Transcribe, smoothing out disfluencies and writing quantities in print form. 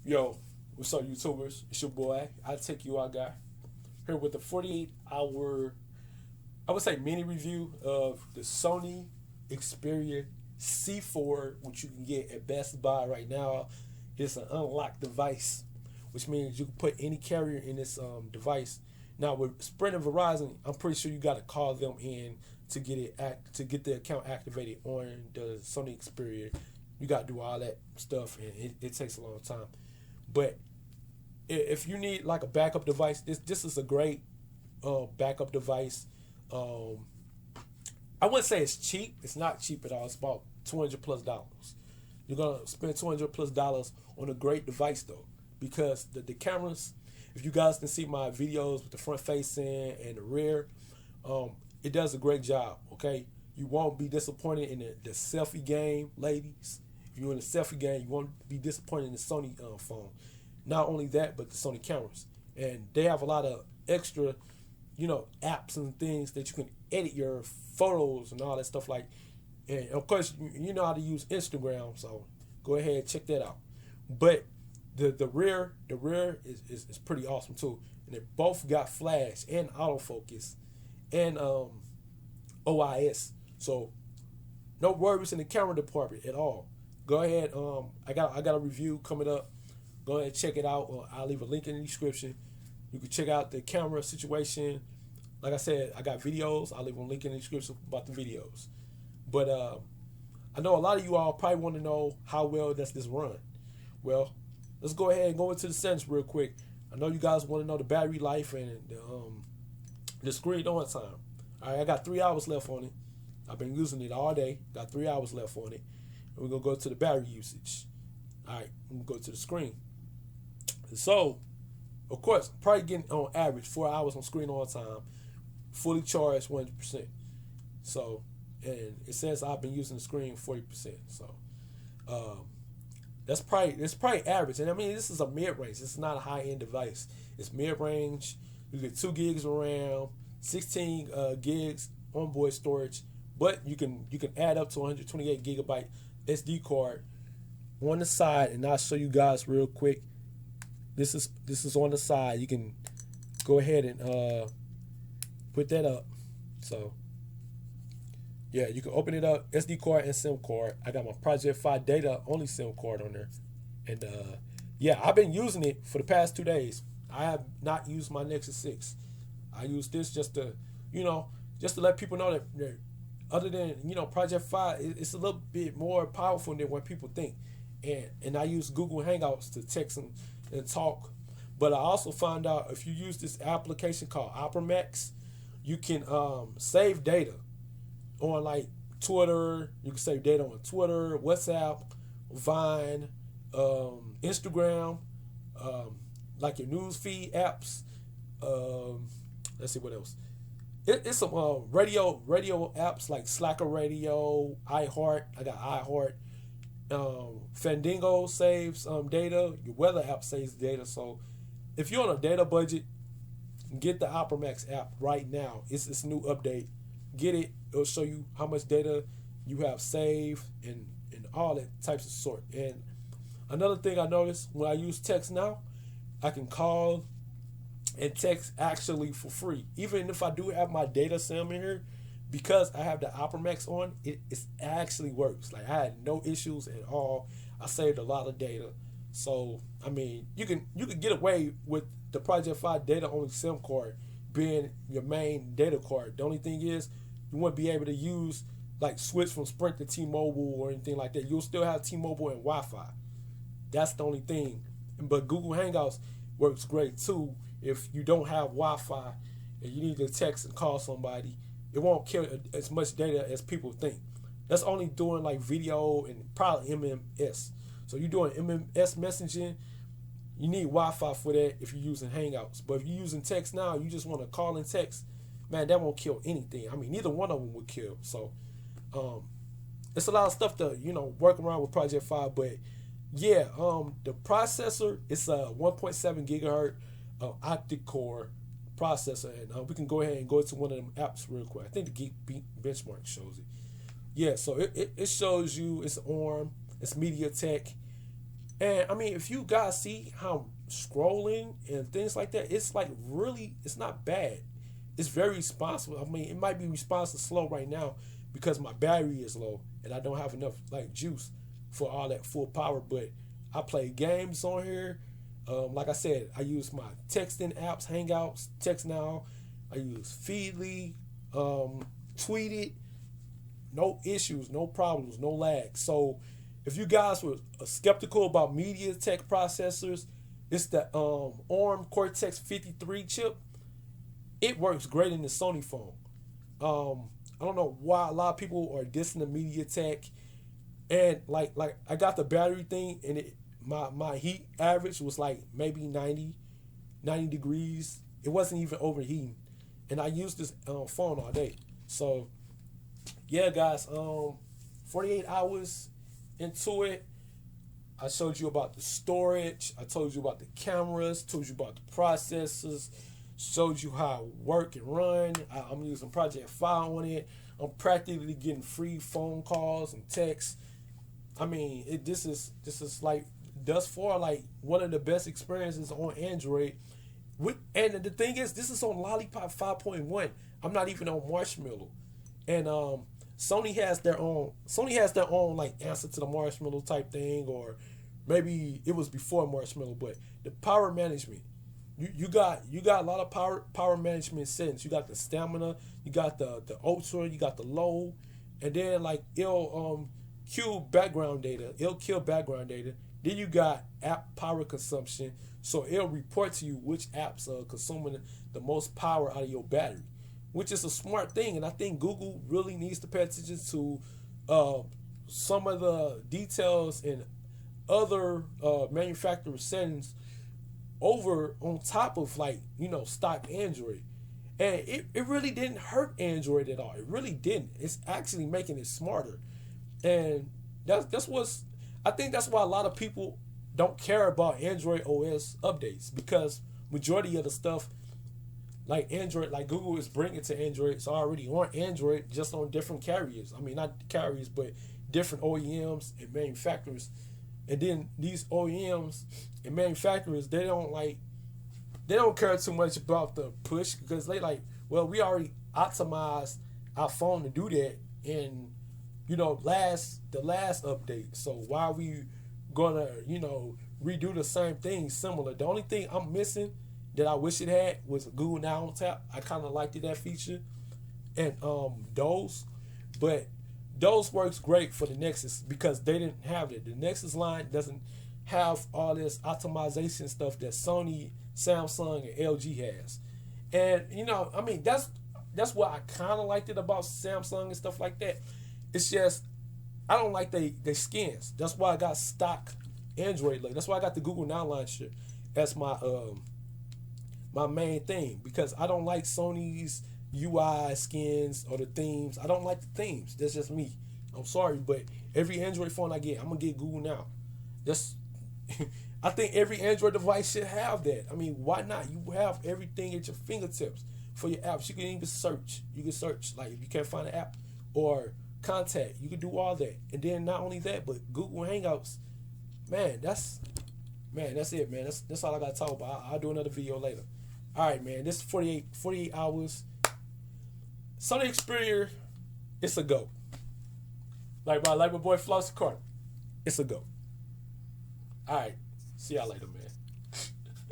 Yo, what's up, YouTubers? It's your boy. I take you out, guy. Here with the 48-hour, I would say, mini review of the Sony Xperia C4, which you can get at Best Buy right now. It's an unlocked device, which means you can put any carrier in this device. Now with Sprint and Verizon, I'm pretty sure you got to call them in to get to get the account activated on the Sony Xperia. You got to do all that stuff, and it takes a long time. But if you need like a backup device, this is a great backup device. I wouldn't say it's cheap. It's not cheap at all. It's about $200+. You're gonna spend $200+ on a great device though, because the cameras. If you guys can see my videos with the front facing and the rear, it does a great job. Okay, you won't be disappointed in the selfie game, ladies. If you're in the selfie game, you won't be disappointed in the Sony phone. Not only that, but the Sony cameras, and they have a lot of extra, apps and things that you can edit your photos and all that stuff like. And of course, you know how to use Instagram, so go ahead and check that out. But the rear is pretty awesome too, and they both got flash and autofocus and OIS. So no worries in the camera department at all. Go ahead. I got a review coming up. Go ahead and check it out. I'll leave a link in the description. You can check out the camera situation. Like I said, I got videos. I'll leave a link in the description about the videos. But I know a lot of you all probably want to know how well does this run. Well, let's go ahead and go into the settings real quick. I know you guys want to know the battery life and the screen on time. All right, I got 3 hours left on it. I've been using it all day. Got 3 hours left on it. And we're going to go to the battery usage. All right, I'm going to go to the screen. So, of course, probably getting on average 4 hours on screen on time. Fully charged 100%. So, and it says I've been using the screen 40%. So, it's probably average. And I mean, this is a mid-range. This is not a high-end device. It's mid-range. You get 2 gigs of RAM, 16 gigs onboard storage, but you can add up to 128 gigabyte SD card on the side, and I'll show you guys real quick. This is on the side. You can go ahead and put that up. So yeah, you can open it up, SD card and SIM card. I got my Project 5 data only SIM card on there, and yeah, I've been using it for the past 2 days. I have not used my Nexus 6. I use this just to let people know that other than Project 5, it's a little bit more powerful than what people think. And I use Google Hangouts to text and talk. But I also found out if you use this application called Opera Max, you can save data on like Twitter. You can save data on Twitter, WhatsApp, Vine, Instagram, like your news feed apps. Let's see what else. It's some radio apps like Slacker Radio, iHeart. I got iHeart. Fandango saves data. Your weather app saves data. So if you're on a data budget, get the Opera Max app right now. It's a new update. Get it. It'll show you how much data you have saved and all that types of sort. And another thing I noticed when I use text now, I can call and text actually for free. Even if I do have my data sim in here, because I have the Opera Max on, it actually works. Like I had no issues at all. I saved a lot of data. So I mean, you can get away with the Project 5 data only SIM card being your main data card. The only thing is you won't be able to use like switch from Sprint to T-Mobile or anything like that. You'll still have T-Mobile and Wi-Fi. That's the only thing. But Google Hangouts works great too. If you don't have Wi-Fi and you need to text and call somebody, it won't kill as much data as people think. That's only doing like video and probably MMS. So you're doing MMS messaging, you need Wi-Fi for that if you're using Hangouts. But if you're using text now, you just want to call and text, man, that won't kill anything. I mean, neither one of them would kill. So it's a lot of stuff to work around with Project 5. But yeah, the processor is a 1.7 gigahertz octa-core processor, and we can go ahead and go to one of them apps real quick. I think the Geek Benchmark shows it. Yeah, so it shows you it's ARM, it's MediaTek, And I mean, if you guys see how I'm scrolling and things like that, it's like really, it's not bad. It's very responsible. I mean, it might be responsive slow right now because my battery is low and I don't have enough like juice for all that full power. But I play games on here. Like I said, I use my texting apps, Hangouts, Text Now. I use Feedly, Tweeted. No issues, no problems, no lag. So if you guys were skeptical about MediaTek processors, it's the ARM Cortex 53 chip. It works great in the Sony phone. I don't know why a lot of people are dissing the MediaTek, and like I got the battery thing, and my heat average was like maybe 90 degrees. It wasn't even overheating, and I used this phone all day. So yeah, guys, 48 hours into it, I showed you about the storage, I told you about the cameras, told you about the processors, showed you how it work and run. I'm using Project Fi on it. I'm practically getting free phone calls and texts. I mean, this is like thus far like one of the best experiences on Android. And the thing is, this is on Lollipop 5.1. I'm not even on Marshmallow, and Sony has their own like answer to the Marshmallow type thing, or maybe it was before Marshmallow. But the power management, you got a lot of power management settings. You got the stamina, you got the ultra, you got the low, and then like it'll kill background data. Then you got app power consumption, so it'll report to you which apps are consuming the most power out of your battery, which is a smart thing. And I think Google really needs to pay attention to some of the details in other manufacturer settings over on top of like, stock Android. And it really didn't hurt Android at all. It really didn't. It's actually making it smarter. And that's what's, I think that's why a lot of people don't care about Android OS updates, because majority of the stuff like Android, like Google is bringing to Android, it's already on Android, just on different carriers. I mean, not carriers, but different OEMs and manufacturers. And then these OEMs and manufacturers, they don't care too much about the push, because they like, well, we already optimized our phone to do that in the last update. So why are we gonna redo the same thing similar? The only thing I'm missing that I wish it had was Google Now on tap. I kind of liked that feature, and those, but those works great for the Nexus because they didn't have it. The Nexus line doesn't have all this optimization stuff that Sony, Samsung, and LG has. And I mean, that's what I kind of liked it about Samsung and stuff like that. It's just I don't like they skins. That's why I got stock Android. Like that's why I got the Google Now launcher as my my main thing, because I don't like Sony's UI skins or the themes. I don't like the themes. That's just me. I'm sorry, but every Android phone I get, I'm gonna get Google Now. That's I think every Android device should have that. I mean, why not? You have everything at your fingertips for your apps. You can even search. You can search, like if you can't find an app or contact, you can do all that. And then not only that, but Google Hangouts, that's it, man. That's all I gotta talk about. I'll do another video later. All right, man. This is 48 hours. SONY XPERIA, it's a go. Like my boy Flossy Carter, it's a go. All right, see y'all later, man.